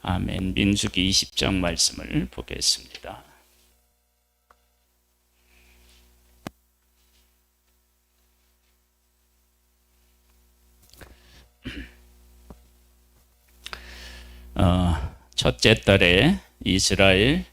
아멘. 민수기 20장 말씀을 보겠습니다. 첫째 달에 이스라엘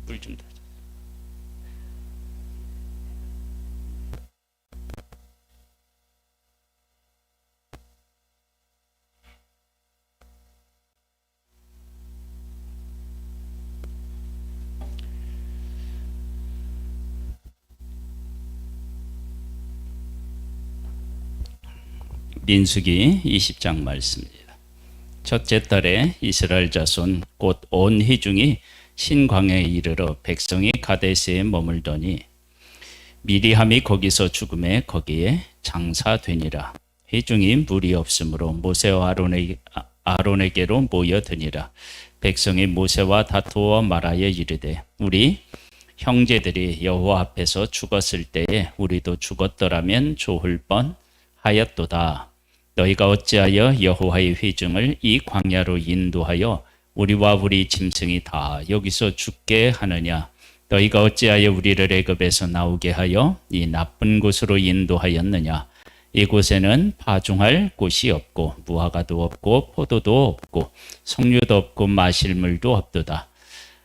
물 좀 더. 민수기 20장 말씀입니다. 첫째 달에 이스라엘 자손 곧 온 회중이 신광야에 이르러 백성이 가데스에 머물더니 미리함이 거기서 죽음에 거기에 장사되니라. 회중이 물이 없으므로 모세와 아론에게로 모여드니라. 백성이 모세와 다투어 말하여 이르되 우리 형제들이 여호와 앞에서 죽었을 때에 우리도 죽었더라면 좋을 뻔하였도다. 너희가 어찌하여 여호와의 회중을 이 광야로 인도하여 우리와 우리 짐승이 다 여기서 죽게 하느냐? 너희가 어찌하여 우리를 애굽에서 나오게 하여 이 나쁜 곳으로 인도하였느냐? 이곳에는 파종할 곳이 없고 무화과도 없고 포도도 없고 석류도 없고 마실 물도 없도다.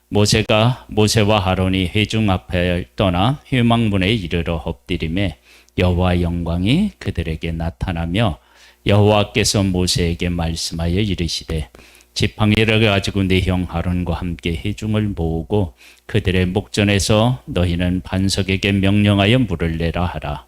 모세와 아론이 회중 앞에 떠나 회막문에 이르러 엎드리매 여호와의 영광이 그들에게 나타나며 여호와께서 모세에게 말씀하여 이르시되 지팡이를 가지고 네 형 아론과 함께 회중을 모으고 그들의 목전에서 너희는 반석에게 명령하여 물을 내라 하라.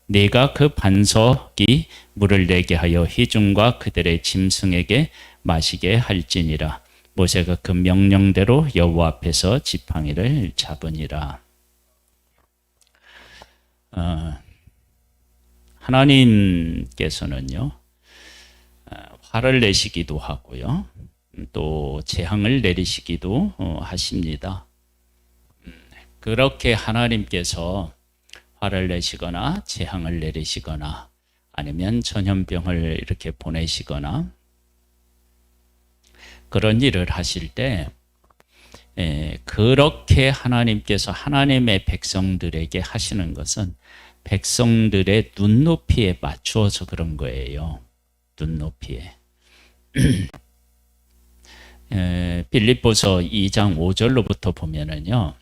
네가 그 반석이 물을 내게 하여 회중과 그들의 짐승에게 마시게 할지니라. 모세가 그 명령대로 여호와 앞에서 지팡이를 잡으니라. 하나님께서는요, 화를 내시기도 하고요, 또 재앙을 내리시기도 하십니다. 그렇게 하나님께서 화를 내시거나 재앙을 내리시거나 아니면 전염병을 이렇게 보내시거나 그런 일을 하실 때 그렇게 하나님께서 하나님의 백성들에게 하시는 것은 백성들의 눈높이에 맞추어서 그런 거예요. 눈높이에. 빌립보서 2장 5절로부터 보면은요,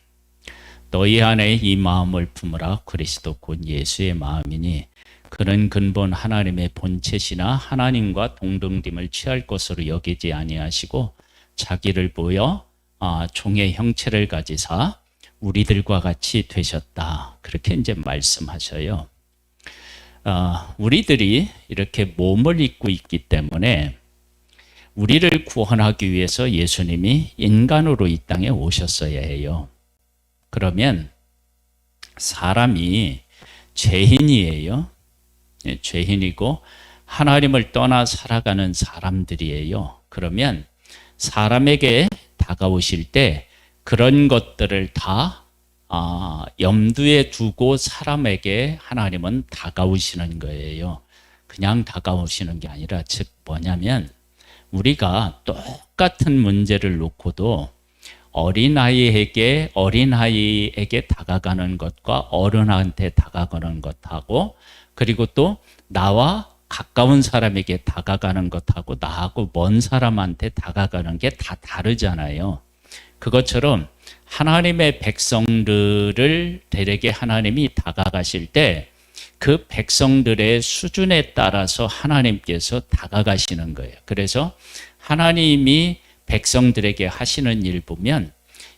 너희 안에 이 마음을 품으라. 그리스도 곧 예수의 마음이니 그는 근본 하나님의 본체시나 하나님과 동등됨을 취할 것으로 여기지 아니하시고 자기를 보여 종의 형체를 가지사 우리들과 같이 되셨다. 그렇게 이제 말씀하셔요. 우리들이 이렇게 몸을 입고 있기 때문에 우리를 구원하기 위해서 예수님이 인간으로 이 땅에 오셨어야 해요. 그러면 사람이 죄인이에요. 죄인이고 하나님을 떠나 살아가는 사람들이에요. 그러면 사람에게 다가오실 때 그런 것들을 다 염두에 두고 사람에게 하나님은 다가오시는 거예요. 그냥 다가오시는 게 아니라 즉 뭐냐면 우리가 똑같은 문제를 놓고도 어린아이에게 다가가는 것과 어른한테 다가가는 것하고 그리고 또 나와 가까운 사람에게 다가가는 것하고 나하고 먼 사람한테 다가가는 게 다 다르잖아요. 그것처럼 하나님의 백성들을 데리게 하나님이 다가가실 때 그 백성들의 수준에 따라서 하나님께서 다가가시는 거예요. 그래서 하나님이 백성들에게 하시는 일 보면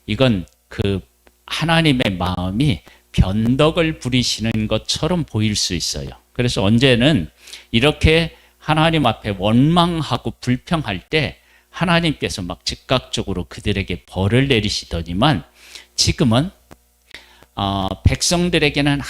이건 그 하나님의 마음이 변덕을 부리시는 것처럼 보일 수 있어요. 그래서 언제는 이렇게 하나님 앞에 원망하고 불평할 때 하나님께서 막 즉각적으로 그들에게 벌을 내리시더니만 지금은 백성들에게는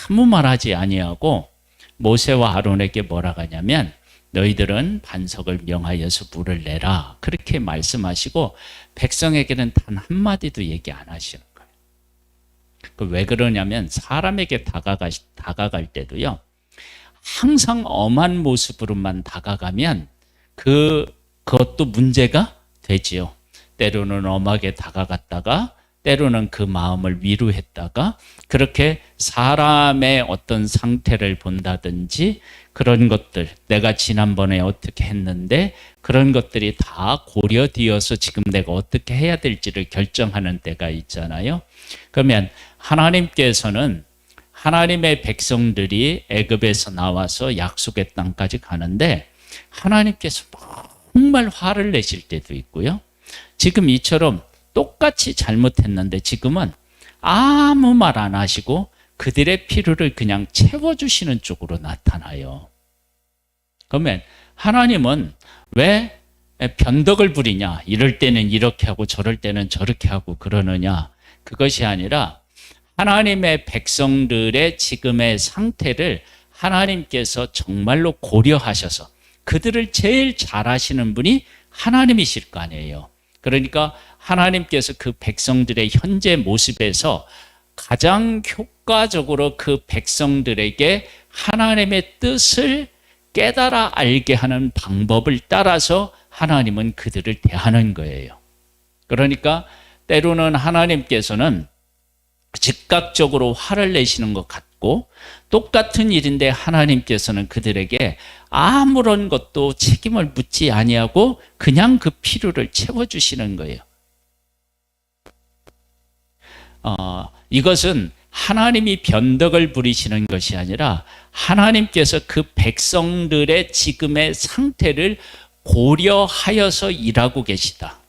아무 말하지 아니하고 모세와 아론에게 뭐라 하냐면 너희들은 반석을 명하여서 물을 내라 그렇게 말씀하시고 백성에게는 단 한마디도 얘기 안 하시는 거예요. 왜 그러냐면 사람에게 다가갈 때도요 항상 엄한 모습으로만 다가가면 그것도 문제가 되지요. 때로는 엄하게 다가갔다가 때로는 그 마음을 위로했다가 그렇게 사람의 어떤 상태를 본다든지 그런 것들 내가 지난번에 어떻게 했는데 그런 것들이 다 고려되어서 지금 내가 어떻게 해야 될지를 결정하는 때가 있잖아요. 그러면 하나님께서는 하나님의 백성들이 애굽에서 나와서 약속의 땅까지 가는데 하나님께서 정말 화를 내실 때도 있고요. 지금 이처럼 똑같이 잘못했는데 지금은 아무 말 안 하시고 그들의 필요를 그냥 채워주시는 쪽으로 나타나요. 그러면 하나님은 왜 변덕을 부리냐? 이럴 때는 이렇게 하고 저럴 때는 저렇게 하고 그러느냐? 그것이 아니라 하나님의 백성들의 지금의 상태를 하나님께서 정말로 고려하셔서 그들을 제일 잘 아시는 분이 하나님이실 거 아니에요. 그러니까 하나님께서 그 백성들의 현재 모습에서 가장 효과적으로 그 백성들에게 하나님의 뜻을 깨달아 알게 하는 방법을 따라서 하나님은 그들을 대하는 거예요. 그러니까 때로는 하나님께서는 즉각적으로 화를 내시는 것 같고 똑같은 일인데 하나님께서는 그들에게 아무런 것도 책임을 묻지 아니하고 그냥 그 필요를 채워주시는 거예요. 이것은 하나님이 변덕을 부리시는 것이 아니라 하나님께서 그 백성들의 지금의 상태를 고려하여서 일하고 계시다.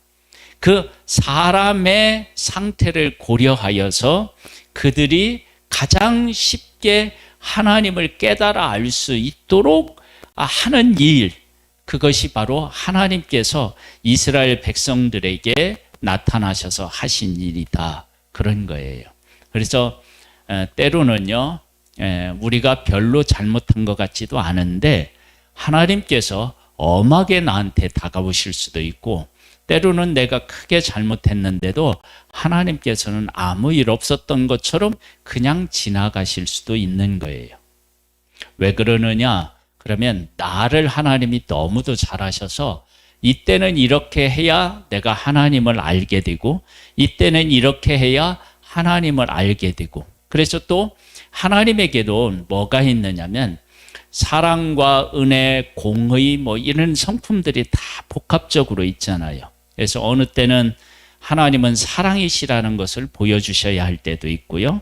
그 사람의 상태를 고려하여서 그들이 가장 쉽게 하나님을 깨달아 알 수 있도록 하는 일, 그것이 바로 하나님께서 이스라엘 백성들에게 나타나셔서 하신 일이다. 그런 거예요. 그래서 때로는요 우리가 별로 잘못한 것 같지도 않은데 하나님께서 엄하게 나한테 다가오실 수도 있고 때로는 내가 크게 잘못했는데도 하나님께서는 아무 일 없었던 것처럼 그냥 지나가실 수도 있는 거예요. 왜 그러느냐? 그러면 나를 하나님이 너무도 잘하셔서 이때는 이렇게 해야 내가 하나님을 알게 되고 이때는 이렇게 해야 하나님을 알게 되고 그래서 또 하나님에게도 뭐가 있느냐면 사랑과 은혜, 공의 뭐 이런 성품들이 다 복합적으로 있잖아요. 그래서 어느 때는 하나님은 사랑이시라는 것을 보여주셔야 할 때도 있고요.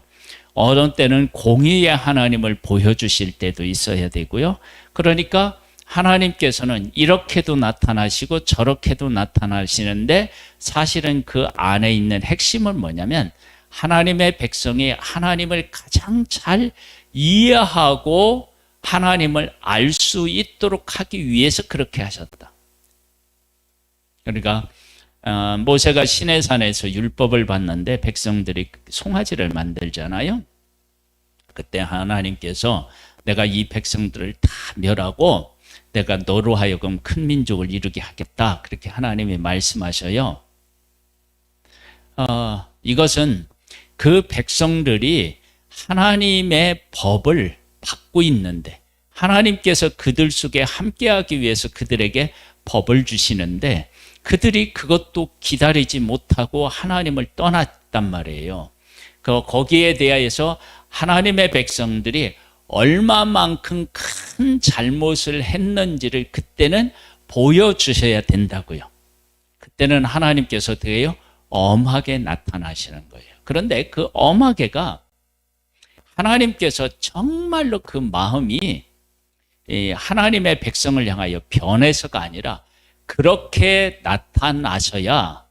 어느 때는 공의의 하나님을 보여주실 때도 있어야 되고요. 그러니까 하나님께서는 이렇게도 나타나시고 저렇게도 나타나시는데 사실은 그 안에 있는 핵심은 뭐냐면 하나님의 백성이 하나님을 가장 잘 이해하고 하나님을 알 수 있도록 하기 위해서 그렇게 하셨다. 그러니까 모세가 시내산에서 율법을 받는데 백성들이 송아지를 만들잖아요. 그때 하나님께서 내가 이 백성들을 다 멸하고 내가 너로 하여금 큰 민족을 이루게 하겠다. 그렇게 하나님이 말씀하셔요. 이것은 그 백성들이 하나님의 법을 받고 있는데 하나님께서 그들 속에 함께하기 위해서 그들에게 법을 주시는데 그들이 그것도 기다리지 못하고 하나님을 떠났단 말이에요. 거기에 대하여서 하나님의 백성들이 얼마만큼 큰 잘못을 했는지를 그때는 보여주셔야 된다고요. 그때는 하나님께서 되게 엄하게 나타나시는 거예요. 그런데 그 엄하게가 하나님께서 정말로 그 마음이 하나님의 백성을 향하여 변해서가 아니라 그렇게 나타나셔야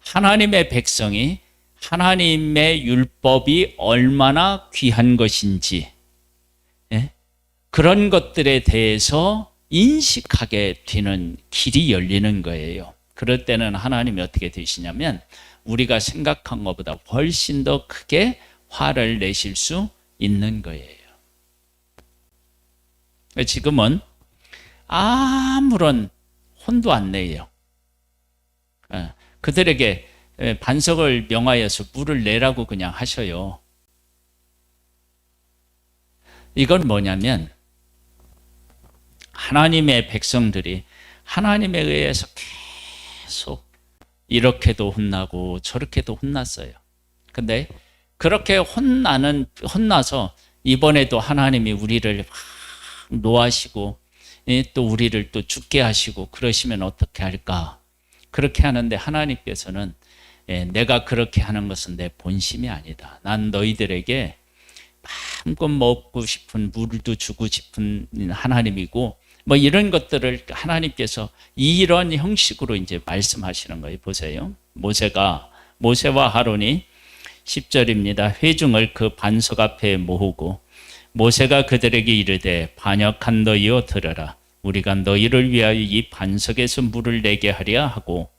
하나님의 백성이 하나님의 율법이 얼마나 귀한 것인지 그런 것들에 대해서 인식하게 되는 길이 열리는 거예요. 그럴 때는 하나님이 어떻게 되시냐면 우리가 생각한 것보다 훨씬 더 크게 화를 내실 수 있는 거예요. 지금은 아무런 혼도 안 내요. 그들에게 반석을 명하여서 물을 내라고 그냥 하셔요. 이건 뭐냐면 하나님의 백성들이 하나님에 의해서 계속 이렇게도 혼나고 저렇게도 혼났어요. 근데 그렇게 혼나서 이번에도 하나님이 우리를 막 노하시고 또 우리를 또 죽게 하시고 그러시면 어떻게 할까? 그렇게 하는데 하나님께서는 내가 그렇게 하는 것은 내 본심이 아니다. 난 너희들에게 마음껏 먹고 싶은 물도 주고 싶은 하나님이고 뭐 이런 것들을 하나님께서 이런 형식으로 이제 말씀하시는 거예요. 보세요. 모세와 하론이 10절입니다. 회중을 그 반석 앞에 모으고 모세가 그들에게 이르되 반역한 너희여 들으라. 우리가 너희를 위하여 이 반석에서 물을 내게 하려 하고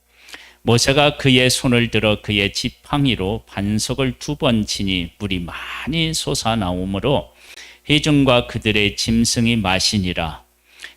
모세가 그의 손을 들어 그의 지팡이로 반석을 2번 치니 물이 많이 솟아나오므로 회중과 그들의 짐승이 마시니라.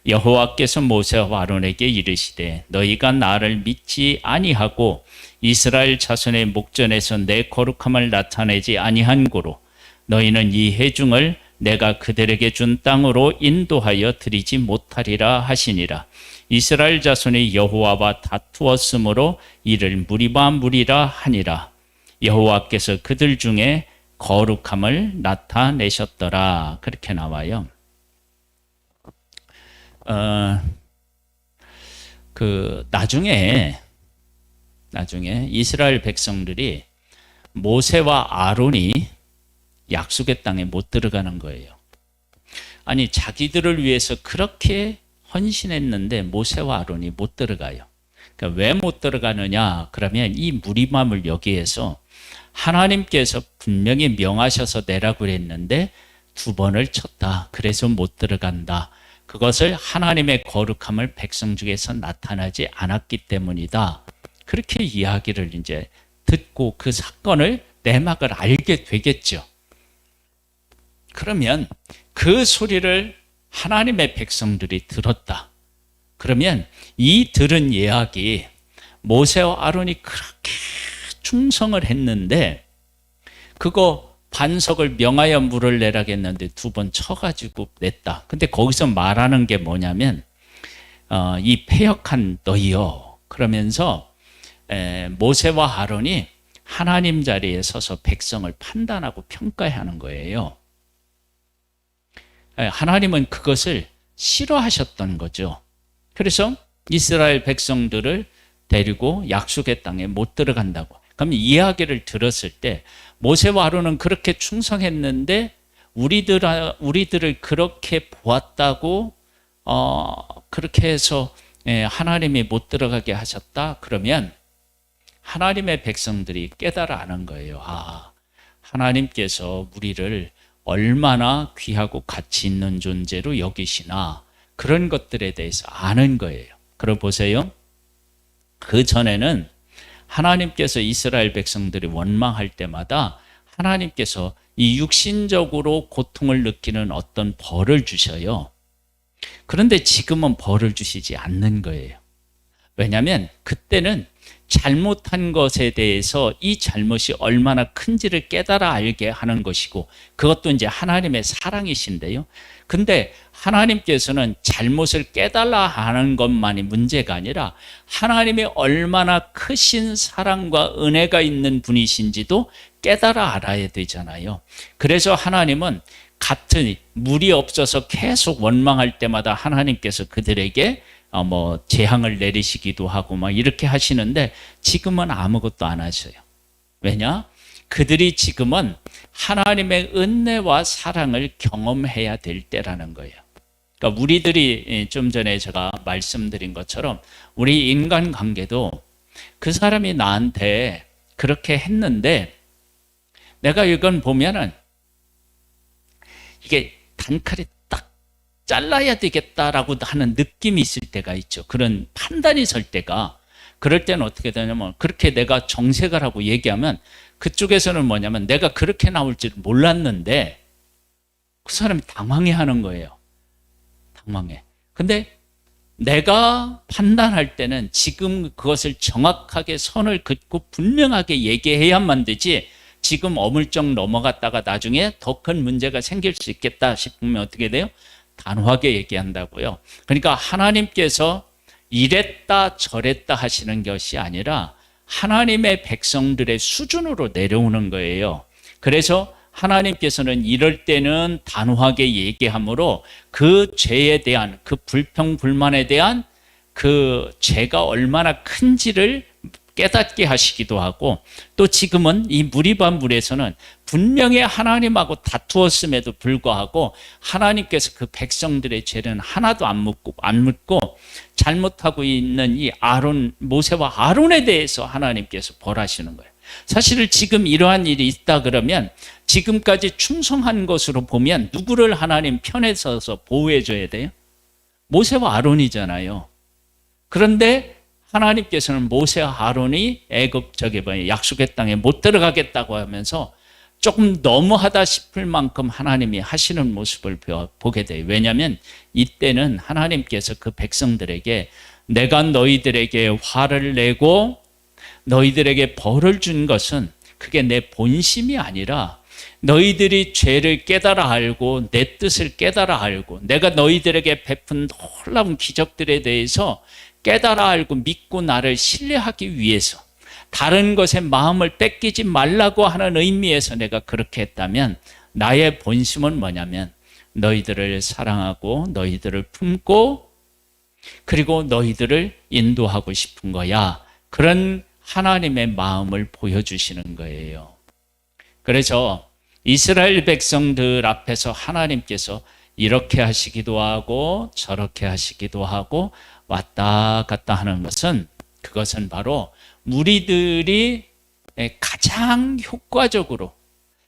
여호와께서 모세와 아론에게 이르시되 너희가 나를 믿지 아니하고 이스라엘 자손의 목전에서 내 거룩함을 나타내지 아니한 고로 너희는 이 회중을 내가 그들에게 준 땅으로 인도하여 드리지 못하리라 하시니라. 이스라엘 자손이 여호와와 다투었으므로 이를 무리바 무리라 하니라. 여호와께서 그들 중에 거룩함을 나타내셨더라. 그렇게 나와요. 나중에 이스라엘 백성들이 모세와 아론이 약속의 땅에 못 들어가는 거예요. 아니 자기들을 위해서 그렇게 헌신했는데 모세와 아론이 못 들어가요. 그러니까 왜 못 들어가느냐? 그러면 이 무리맘을 여기에서 하나님께서 분명히 명하셔서 내라고 그랬는데 2번을 쳤다. 그래서 못 들어간다. 그것을 하나님의 거룩함을 백성 중에서 나타나지 않았기 때문이다. 그렇게 이야기를 이제 듣고 그 사건을 내막을 알게 되겠죠. 그러면 그 소리를 하나님의 백성들이 들었다. 그러면 이 들은 이야기 모세와 아론이 그렇게 충성을 했는데 그거 반석을 명하여 물을 내라고 했는데 2번 쳐가지고 냈다. 근데 거기서 말하는 게 뭐냐면 이 패역한 너희여 그러면서 모세와 아론이 하나님 자리에 서서 백성을 판단하고 평가하는 거예요. 하나님은 그것을 싫어하셨던 거죠. 그래서 이스라엘 백성들을 데리고 약속의 땅에 못 들어간다고. 그럼 이야기를 들었을 때 모세와 아론은 그렇게 충성했는데 우리들을 그렇게 보았다고 그렇게 해서 하나님이 못 들어가게 하셨다. 그러면 하나님의 백성들이 깨달아 아는 거예요. 하나님께서 우리를 얼마나 귀하고 가치 있는 존재로 여기시나 그런 것들에 대해서 아는 거예요. 그럼 보세요. 그 전에는 하나님께서 이스라엘 백성들이 원망할 때마다 하나님께서 이 육신적으로 고통을 느끼는 어떤 벌을 주셔요. 그런데 지금은 벌을 주시지 않는 거예요. 왜냐하면 그때는 잘못한 것에 대해서 이 잘못이 얼마나 큰지를 깨달아 알게 하는 것이고 그것도 이제 하나님의 사랑이신데요. 근데 하나님께서는 잘못을 깨달아 하는 것만이 문제가 아니라 하나님이 얼마나 크신 사랑과 은혜가 있는 분이신지도 깨달아 알아야 되잖아요. 그래서 하나님은 같은 물이 없어서 계속 원망할 때마다 하나님께서 그들에게 재앙을 내리시기도 하고 막 이렇게 하시는데 지금은 아무것도 안 하셔요. 왜냐? 그들이 지금은 하나님의 은혜와 사랑을 경험해야 될 때라는 거예요. 그러니까 우리들이 좀 전에 제가 말씀드린 것처럼 우리 인간관계도 그 사람이 나한테 그렇게 했는데 내가 이건 보면은 이게 단칼에 딱 잘라야 되겠다라고 하는 느낌이 있을 때가 있죠. 그런 판단이 설 때가. 그럴 때는 어떻게 되냐면 그렇게 내가 정색을 하고 얘기하면 그쪽에서는 뭐냐면 내가 그렇게 나올 줄 몰랐는데 그 사람이 당황해하는 거예요. 당황해. 근데 내가 판단할 때는 지금 그것을 정확하게 선을 긋고 분명하게 얘기해야만 되지, 지금 어물쩍 넘어갔다가 나중에 더 큰 문제가 생길 수 있겠다 싶으면 어떻게 돼요? 단호하게 얘기한다고요. 그러니까 하나님께서 이랬다 저랬다 하시는 것이 아니라 하나님의 백성들의 수준으로 내려오는 거예요. 그래서 하나님께서는 이럴 때는 단호하게 얘기하므로 그 죄에 대한, 그 불평 불만에 대한 그 죄가 얼마나 큰지를 깨닫게 하시기도 하고, 또 지금은 이 무리반물에서는 분명히 하나님하고 다투었음에도 불구하고 하나님께서 그 백성들의 죄는 하나도 안 묻고 잘못하고 있는 이 모세와 아론에 대해서 하나님께서 벌하시는 거예요. 사실 지금 이러한 일이 있다 그러면 지금까지 충성한 것으로 보면 누구를 하나님 편에 서서 보호해 줘야 돼요? 모세와 아론이잖아요. 그런데 하나님께서는 모세와 아론이 약속의 땅에 못 들어가겠다고 하면서 조금 너무하다 싶을 만큼 하나님이 하시는 모습을 보게 돼요. 왜냐하면 이때는 하나님께서 그 백성들에게 내가 너희들에게 화를 내고 너희들에게 벌을 준 것은 그게 내 본심이 아니라 너희들이 죄를 깨달아 알고 내 뜻을 깨달아 알고 내가 너희들에게 베푼 놀라운 기적들에 대해서 깨달아 알고 믿고 나를 신뢰하기 위해서, 다른 것에 마음을 뺏기지 말라고 하는 의미에서 내가 그렇게 했다면, 나의 본심은 뭐냐면 너희들을 사랑하고 너희들을 품고 그리고 너희들을 인도하고 싶은 거야. 그런 하나님의 마음을 보여주시는 거예요. 그래서 이스라엘 백성들 앞에서 하나님께서 이렇게 하시기도 하고 저렇게 하시기도 하고 왔다 갔다 하는 것은, 그것은 바로 무리들이 가장 효과적으로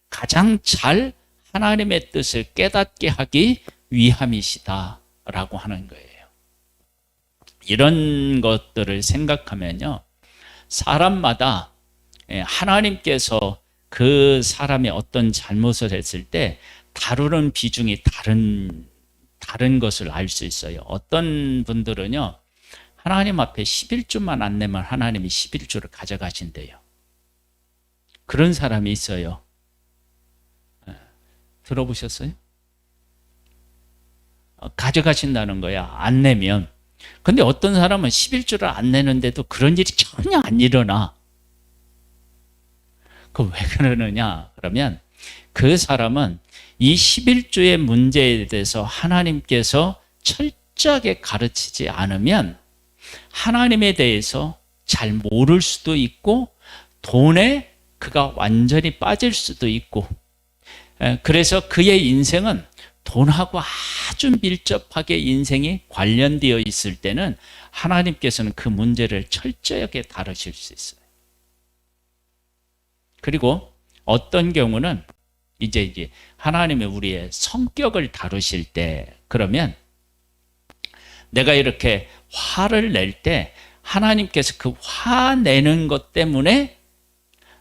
가장 잘 하나님의 뜻을 깨닫게 하기 위함이시다라고 하는 거예요. 이런 것들을 생각하면요, 사람마다 하나님께서 그 사람이 어떤 잘못을 했을 때 다루는 비중이 다른 것을 알 수 있어요. 어떤 분들은요, 하나님 앞에 11조만 안 내면 하나님이 11조를 가져가신대요. 그런 사람이 있어요. 들어보셨어요? 가져가신다는 거야, 안 내면. 근데 어떤 사람은 11조를 안 내는데도 그런 일이 전혀 안 일어나. 그 왜 그러느냐? 그러면 그 사람은 이 11조의 문제에 대해서 하나님께서 철저하게 가르치지 않으면 하나님에 대해서 잘 모를 수도 있고 돈에 그가 완전히 빠질 수도 있고, 그래서 그의 인생은 돈하고 아주 밀접하게 인생이 관련되어 있을 때는 하나님께서는 그 문제를 철저하게 다루실 수 있어요. 그리고 어떤 경우는 이제 하나님의 우리의 성격을 다루실 때, 그러면 내가 이렇게 화를 낼 때 하나님께서 그 화내는 것 때문에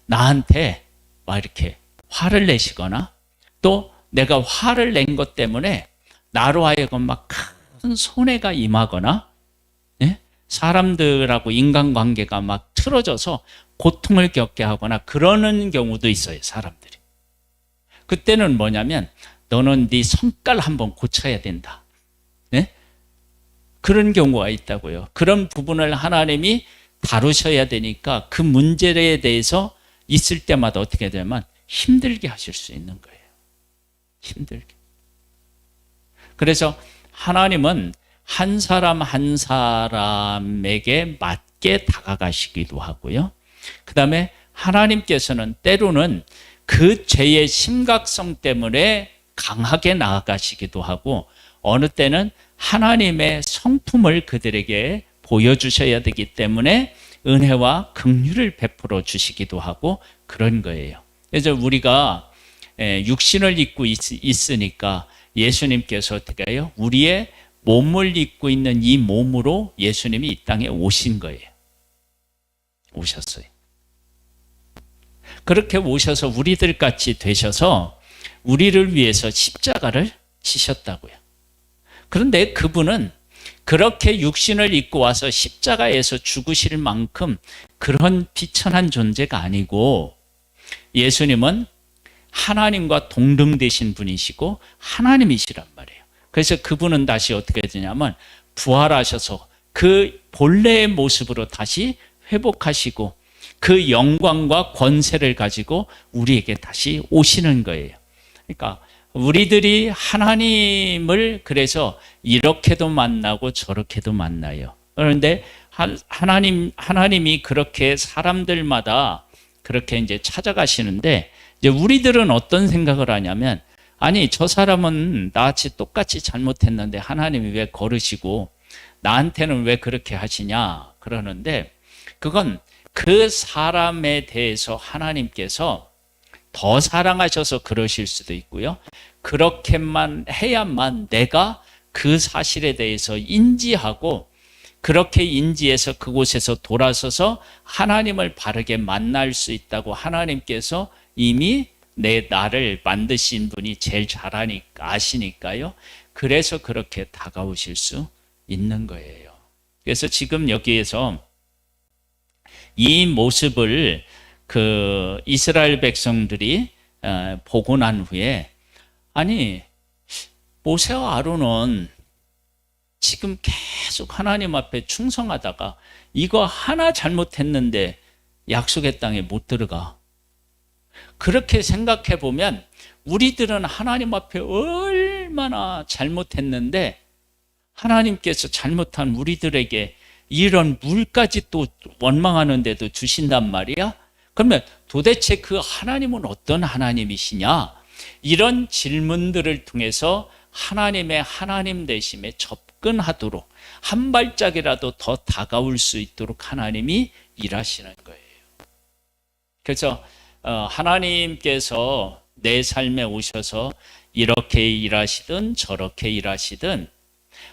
나한테 막 이렇게 화를 내시거나, 또 내가 화를 낸 것 때문에 나로 하여금 막 큰 손해가 임하거나, 사람들하고 인간관계가 막 틀어져서 고통을 겪게 하거나 그러는 경우도 있어요, 사람들이. 그때는 뭐냐면 너는 네 성깔 한번 고쳐야 된다. 그런 경우가 있다고요. 그런 부분을 하나님이 다루셔야 되니까 그 문제에 대해서 있을 때마다 어떻게 되면 힘들게 하실 수 있는 거예요. 힘들게. 그래서 하나님은 한 사람 한 사람에게 맞게 다가가시기도 하고요. 그 다음에 하나님께서는 때로는 그 죄의 심각성 때문에 강하게 나아가시기도 하고, 어느 때는 하나님의 성품을 그들에게 보여주셔야 되기 때문에 은혜와 긍휼을 베풀어 주시기도 하고 그런 거예요. 그래서 우리가 육신을 입고 있으니까 예수님께서 어떻게 해요? 우리의 몸을 입고 있는 이 몸으로 예수님이 이 땅에 오신 거예요. 오셨어요. 그렇게 오셔서 우리들 같이 되셔서 우리를 위해서 십자가를 지셨다고요. 그런데 그분은 그렇게 육신을 입고 와서 십자가에서 죽으실 만큼 그런 비천한 존재가 아니고, 예수님은 하나님과 동등되신 분이시고 하나님이시란 말이에요. 그래서 그분은 다시 어떻게 되냐면 부활하셔서 그 본래의 모습으로 다시 회복하시고 그 영광과 권세를 가지고 우리에게 다시 오시는 거예요. 그러니까 우리들이 하나님을 그래서 이렇게도 만나고 저렇게도 만나요. 그런데 하나님이 그렇게 사람들마다 그렇게 이제 찾아가시는데, 이제 우리들은 어떤 생각을 하냐면, 아니 저 사람은 나같이 똑같이 잘못했는데 하나님이 왜 거르시고 나한테는 왜 그렇게 하시냐 그러는데, 그건 그 사람에 대해서 하나님께서 더 사랑하셔서 그러실 수도 있고요, 그렇게만 해야만 내가 그 사실에 대해서 인지하고 그렇게 인지해서 그곳에서 돌아서서 하나님을 바르게 만날 수 있다고 하나님께서 이미 나를 만드신 분이 제일 아시니까요. 그래서 그렇게 다가오실 수 있는 거예요. 그래서 지금 여기에서 이 모습을 그 이스라엘 백성들이 보고 난 후에, 아니 모세와 아론은 지금 계속 하나님 앞에 충성하다가 이거 하나 잘못했는데 약속의 땅에 못 들어가. 그렇게 생각해 보면 우리들은 하나님 앞에 얼마나 잘못했는데 하나님께서 잘못한 우리들에게 이런 물까지 또 원망하는데도 주신단 말이야. 그러면 도대체 그 하나님은 어떤 하나님이시냐? 이런 질문들을 통해서 하나님의 하나님 되심에 접근하도록 한 발짝이라도 더 다가올 수 있도록 하나님이 일하시는 거예요. 그래서 하나님께서 내 삶에 오셔서 이렇게 일하시든 저렇게 일하시든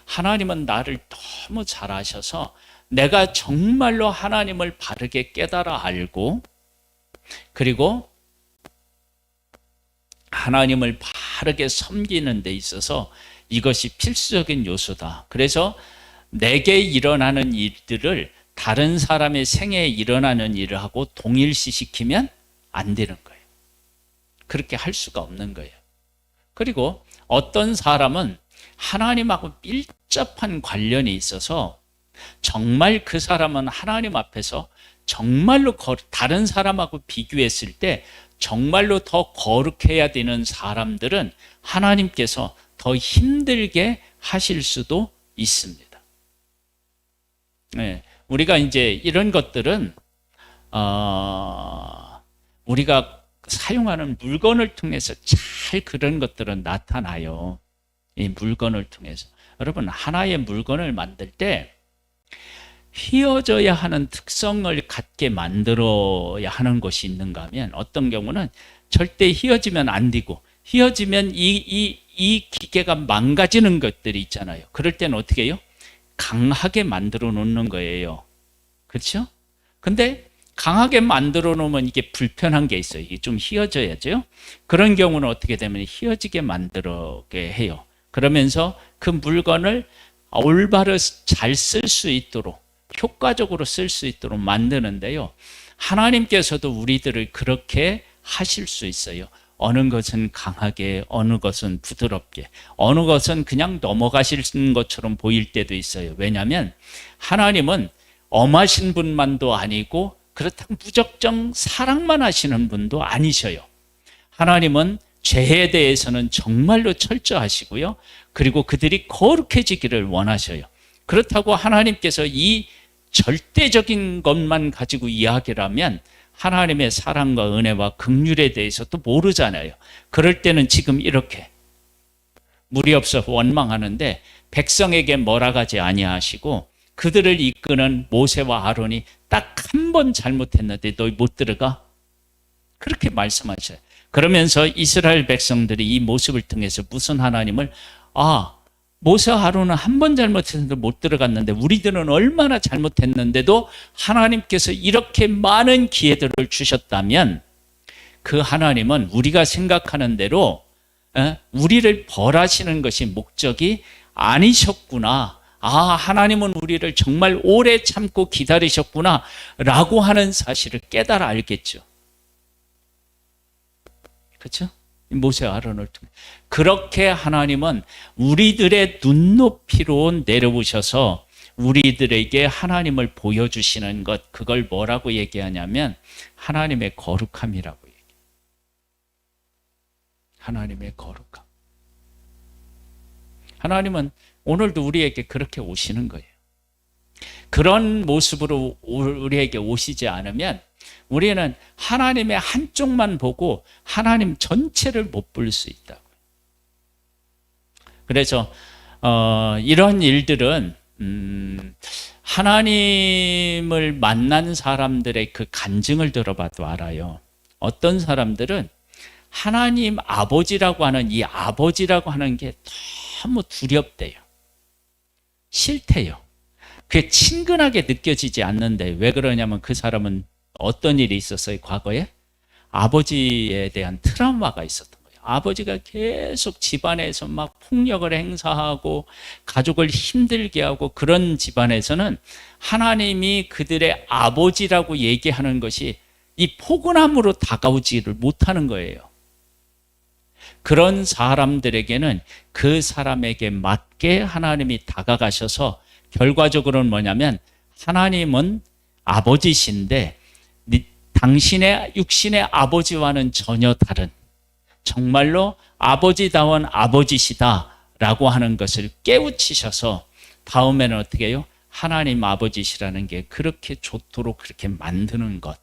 하나님은 나를 너무 잘 아셔서 내가 정말로 하나님을 바르게 깨달아 알고, 그리고 하나님을 바르게 섬기는 데 있어서 이것이 필수적인 요소다. 그래서 내게 일어나는 일들을 다른 사람의 생애에 일어나는 일하고 동일시시키면 안 되는 거예요. 그렇게 할 수가 없는 거예요. 그리고 어떤 사람은 하나님하고 밀접한 관련이 있어서 정말 그 사람은 하나님 앞에서 정말로 다른 사람하고 비교했을 때 정말로 더 거룩해야 되는 사람들은 하나님께서 더 힘들게 하실 수도 있습니다. 네, 우리가 이제 이런 것들은 우리가 사용하는 물건을 통해서 잘 그런 것들은 나타나요. 이 물건을 통해서. 여러분, 하나의 물건을 만들 때 휘어져야 하는 특성을 갖게 만들어야 하는 것이 있는가 하면, 어떤 경우는 절대 휘어지면 안 되고 휘어지면 이 기계가 망가지는 것들이 있잖아요. 그럴 때는 어떻게 해요? 강하게 만들어 놓는 거예요. 그렇죠? 근데 강하게 만들어 놓으면 이게 불편한 게 있어요. 이게 좀 휘어져야죠. 그런 경우는 어떻게 되면 휘어지게 만들게 해요. 그러면서 그 물건을 올바로 잘 쓸 수 있도록, 효과적으로 쓸 수 있도록 만드는데요, 하나님께서도 우리들을 그렇게 하실 수 있어요. 어느 것은 강하게, 어느 것은 부드럽게, 어느 것은 그냥 넘어가시는 것처럼 보일 때도 있어요. 왜냐하면 하나님은 엄하신 분만도 아니고 그렇다고 무작정 사랑만 하시는 분도 아니셔요. 하나님은 죄에 대해서는 정말로 철저하시고요, 그리고 그들이 거룩해지기를 원하셔요. 그렇다고 하나님께서 이 절대적인 것만 가지고 이야기를 하면 하나님의 사랑과 은혜와 긍휼에 대해서 또 모르잖아요. 그럴 때는 지금 이렇게 물이 없어 원망하는데 백성에게 몰아가지 아니하시고 그들을 이끄는 모세와 아론이 딱 한 번 잘못했는데 너희 못 들어가? 그렇게 말씀하셔요. 그러면서 이스라엘 백성들이 이 모습을 통해서 무슨 하나님을, 모세와 아론은 한 번 잘못했는데 못 들어갔는데 우리들은 얼마나 잘못했는데도 하나님께서 이렇게 많은 기회들을 주셨다면 그 하나님은 우리가 생각하는 대로 우리를 벌하시는 것이 목적이 아니셨구나. 하나님은 우리를 정말 오래 참고 기다리셨구나 라고 하는 사실을 깨달아 알겠죠. 그렇죠? 모세와 아론을 통해 그렇게 하나님은 우리들의 눈높이로 내려오셔서 우리들에게 하나님을 보여주시는 것, 그걸 뭐라고 얘기하냐면 하나님의 거룩함이라고 얘기해요. 하나님의 거룩함. 하나님은 오늘도 우리에게 그렇게 오시는 거예요. 그런 모습으로 우리에게 오시지 않으면 우리는 하나님의 한쪽만 보고 하나님 전체를 못 볼 수 있다고요. 그래서 이런 일들은 하나님을 만난 사람들의 그 간증을 들어봐도 알아요. 어떤 사람들은 하나님 아버지라고 하는 이 아버지라고 하는 게 너무 두렵대요. 싫대요. 그게 친근하게 느껴지지 않는데 왜 그러냐면 그 사람은 어떤 일이 있었어요? 과거에 아버지에 대한 트라우마가 있었던 거예요. 아버지가 계속 집안에서 막 폭력을 행사하고 가족을 힘들게 하고 그런 집안에서는 하나님이 그들의 아버지라고 얘기하는 것이 이 포근함으로 다가오지를 못하는 거예요. 그런 사람들에게는 그 사람에게 맞게 하나님이 다가가셔서 결과적으로는 뭐냐면 하나님은 아버지신데 당신의 육신의 아버지와는 전혀 다른 정말로 아버지다운 아버지시다라고 하는 것을 깨우치셔서 다음에는 어떻게 해요? 하나님 아버지시라는 게 그렇게 좋도록 그렇게 만드는 것.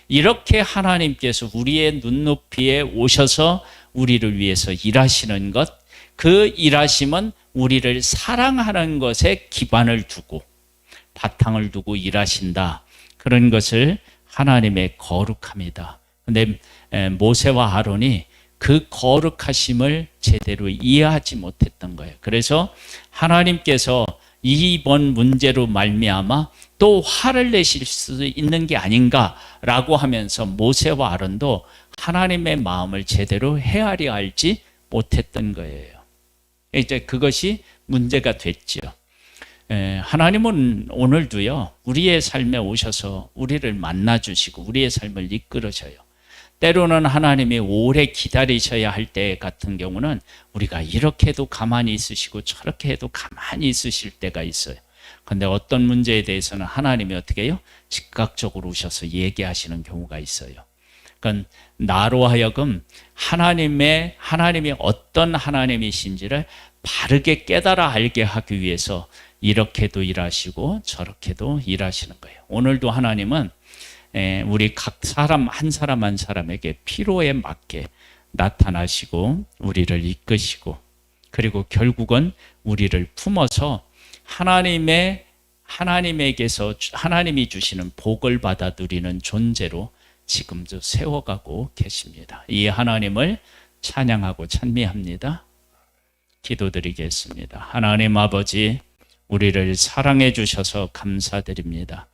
이렇게 하나님께서 우리의 눈높이에 오셔서 우리를 위해서 일하시는 것, 그 일하심은 우리를 사랑하는 것에 기반을 두고 바탕을 두고 일하신다. 그런 것을 하나님의 거룩함이다. 근데 모세와 아론이 그 거룩하심을 제대로 이해하지 못했던 거예요. 그래서 하나님께서 이번 문제로 말미암아 또 화를 내실 수 있는 게 아닌가라고 하면서 모세와 아론도 하나님의 마음을 제대로 헤아려 알지 못했던 거예요. 이제 그것이 문제가 됐죠. 하나님은 오늘도요, 우리의 삶에 오셔서 우리를 만나주시고 우리의 삶을 이끌으셔요. 때로는 하나님이 오래 기다리셔야 할 때 같은 경우는 우리가 이렇게 해도 가만히 있으시고 저렇게 해도 가만히 있으실 때가 있어요. 그런데 어떤 문제에 대해서는 하나님이 어떻게 해요? 즉각적으로 오셔서 얘기하시는 경우가 있어요. 그러니까 나로 하여금 하나님이 어떤 하나님이신지를 바르게 깨달아 알게 하기 위해서 이렇게도 일하시고 저렇게도 일하시는 거예요. 오늘도 하나님은 우리 각 사람 한 사람 한 사람에게 필요에 맞게 나타나시고 우리를 이끄시고 그리고 결국은 우리를 품어서 하나님에게서 하나님이 주시는 복을 받아 누리는 존재로 지금도 세워가고 계십니다. 이 하나님을 찬양하고 찬미합니다. 기도드리겠습니다. 하나님 아버지, 우리를 사랑해 주셔서 감사드립니다.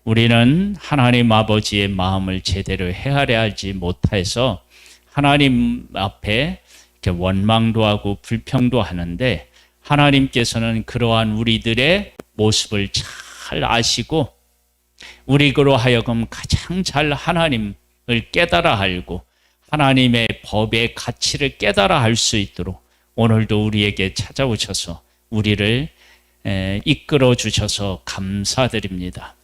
우리는 하나님 아버지의 마음을 제대로 헤아려 알지 못해서 하나님 앞에 이렇게 원망도 하고 불평도 하는데 하나님께서는 그러한 우리들의 모습을 잘 아시고 우리로 하여금 가장 잘 하나님을 깨달아 알고 하나님의 법의 가치를 깨달아 알 수 있도록 오늘도 우리에게 찾아오셔서 우리를 이끌어 주셔서 감사드립니다.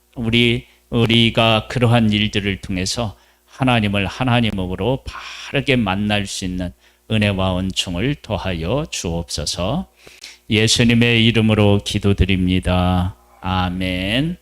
우리가 그러한 일들을 통해서 하나님을 하나님으로 바르게 만날 수 있는 은혜와 은총을 더하여 주옵소서. 예수님의 이름으로 기도드립니다. 아멘.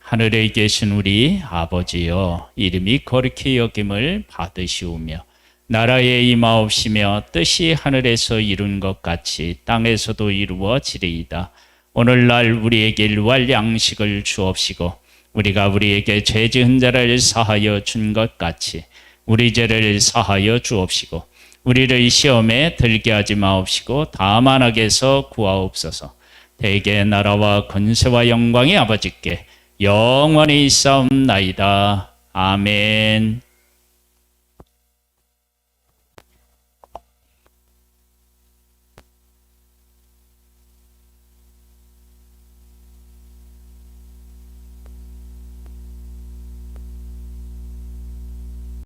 하늘에 계신 우리 아버지여, 이름이 거룩히 여김을 받으시오며 나라에 임하옵시며 뜻이 하늘에서 이룬 것 같이 땅에서도 이루어지리이다. 오늘날 우리에게 일할 양식을 주옵시고 우리가 우리에게 죄 지은 자를 사하여 준 것 같이 우리 죄를 사하여 주옵시고 우리를 시험에 들게 하지 마옵시고 다만 악에서 구하옵소서. 대개 나라와 권세와 영광이 아버지께 영원히 있사옵나이다. 아멘.